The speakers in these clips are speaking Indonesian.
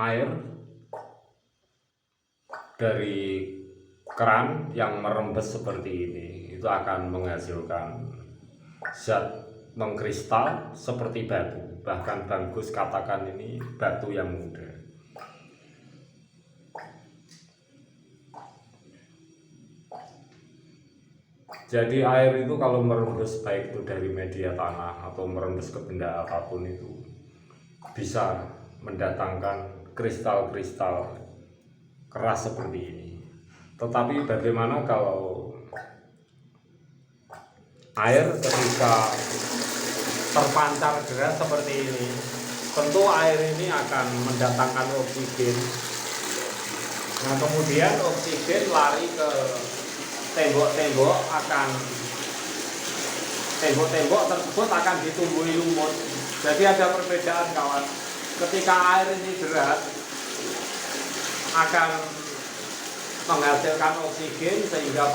air dari keran yang merembes seperti ini itu akan menghasilkan zat mengkristal seperti batu. Bahkan Bagus katakan ini batu yang muda. Jadi air itu kalau merembes, baik itu dari media tanah atau merembes ke benda apapun, itu bisa mendatangkan kristal-kristal keras seperti ini. Tetapi bagaimana kalau air ketika terpancar deras seperti ini? Tentu air ini akan mendatangkan oksigen. Nah, kemudian oksigen lari ke tembok-tembok, tembok tersebut akan ditumbuhi lumut. Jadi ada perbedaan, kawan. Ketika air ini deras akan menghasilkan oksigen, sehingga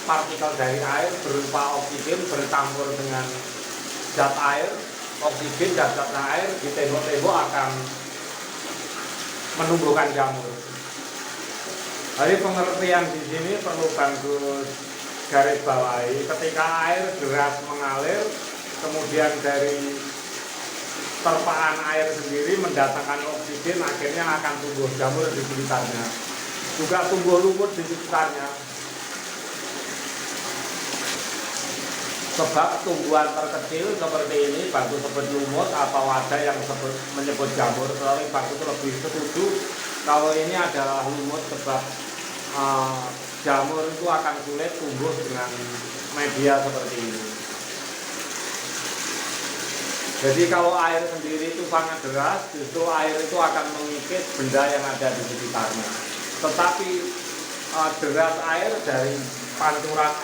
partikel dari air berupa oksigen bercampur dengan zat air. Oksigen dan zat air di tembok-tembok akan menumbuhkan jamur. Jadi pengertian di sini perlu Bagus garis bawahi. Ketika air deras mengalir, kemudian dari terpaan air sendiri mendatangkan oksigen, akhirnya akan tumbuh jamur di sekitarnya, juga tumbuh lumut di sekitarnya. Sebab tumbuhan terkecil seperti ini Bagus sebut lumut, atau ada yang menyebut jamur, tetapi Bagus lebih setuju kalau ini adalah lumut, sebab jamur itu akan sulit tumbuh dengan media seperti ini. Jadi kalau air sendiri itu sangat deras, justru air itu akan mengikis benda yang ada di sekitarnya. Tetapi deras air dari pancuran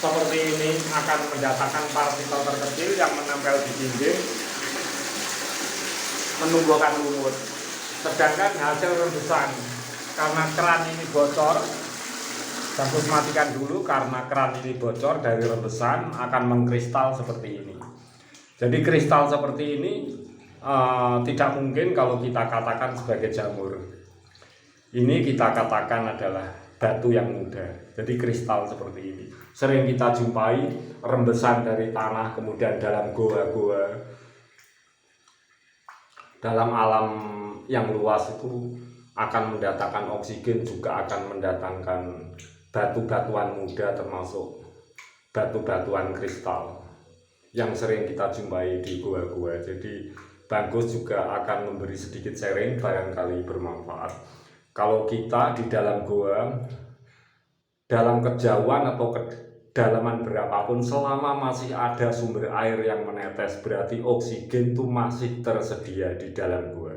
seperti ini akan mendatangkan partikel terkecil yang menempel di dinding, menumbuhkan lumut. Sedangkan hasil rembesan, karena keran ini bocor, Bagus matikan dulu, karena keran ini bocor dari rembesan akan mengkristal seperti ini. Jadi kristal seperti ini tidak mungkin kalau kita katakan sebagai jamur. Ini kita katakan adalah batu yang muda. Jadi kristal seperti ini sering kita jumpai rembesan dari tanah, kemudian dalam goa-goa, dalam alam yang luas itu akan mendatangkan oksigen, juga akan mendatangkan batu-batuan muda, termasuk batu-batuan kristal yang sering kita jumpai di goa-goa. Jadi Bagus juga akan memberi sedikit sharing, barangkali bermanfaat. Kalau kita di dalam goa, dalam kejauhan atau kedalaman berapapun, selama masih ada sumber air yang menetes, berarti oksigen itu masih tersedia di dalam goa.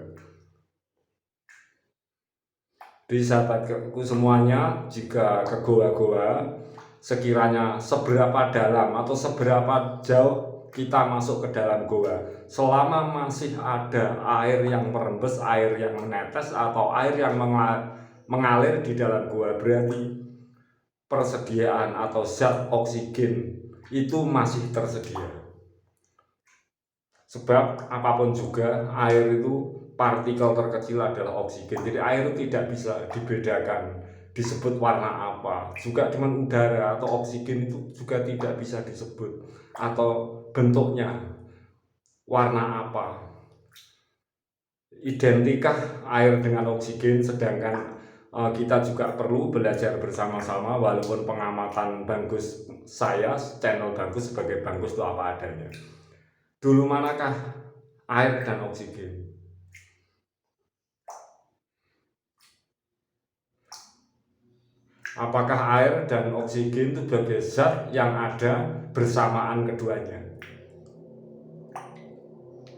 Jadi sahabatku semuanya, jika ke goa-goa, sekiranya seberapa dalam atau seberapa jauh kita masuk ke dalam goa, selama masih ada air yang merembes, air yang menetes, atau air yang mengalir di dalam goa, berarti persediaan atau zat oksigen itu masih tersedia. Sebab apapun juga, air itu partikel terkecil adalah oksigen. Jadi air tidak bisa dibedakan disebut warna apa. Juga dengan udara atau oksigen itu juga tidak bisa disebut atau bentuknya warna apa. Identikah air dengan oksigen? Sedangkan kita juga perlu belajar bersama-sama, walaupun pengamatan Bagus, saya channel Bagus sebagai Bagus itu apa adanya. Dulu manakah air dan oksigen? Apakah air dan oksigen itu sebagai zat yang ada bersamaan keduanya?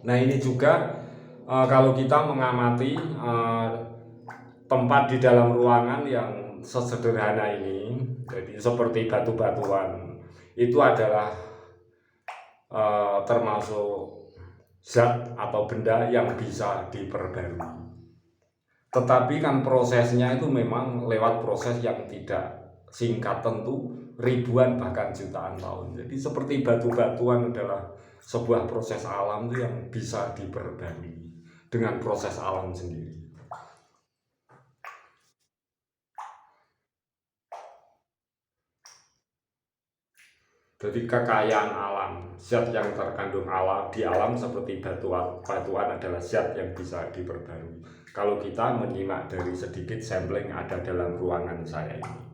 Nah, ini juga kalau kita mengamati tempat di dalam ruangan yang sesederhana ini, jadi seperti batu-batuan, itu adalah termasuk zat atau benda yang bisa diperbarui. Tetapi kan prosesnya itu memang lewat proses yang tidak singkat, tentu ribuan bahkan jutaan tahun. Jadi seperti batu-batuan adalah sebuah proses alam itu yang bisa diperbarui. dengan proses alam sendiri. Jadi kekayaan alam, zat yang terkandung alam di alam seperti batuan adalah zat yang bisa diperbarui. Kalau kita menyimak dari sedikit sampling ada dalam ruangan saya ini.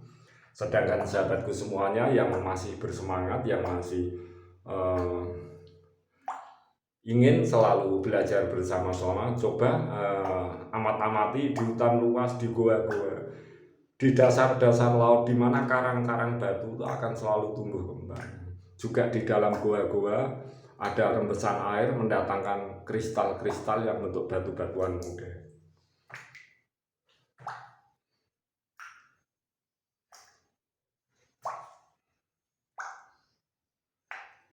Sedangkan sahabatku semuanya yang masih bersemangat, yang masih ingin selalu belajar bersama-sama, coba amat-amati di hutan luas, di goa-goa, di dasar-dasar laut, di mana karang-karang batu itu akan selalu tumbuh kembang. Juga di dalam goa-goa ada rembesan air mendatangkan kristal-kristal yang bentuk batu-batuan muda.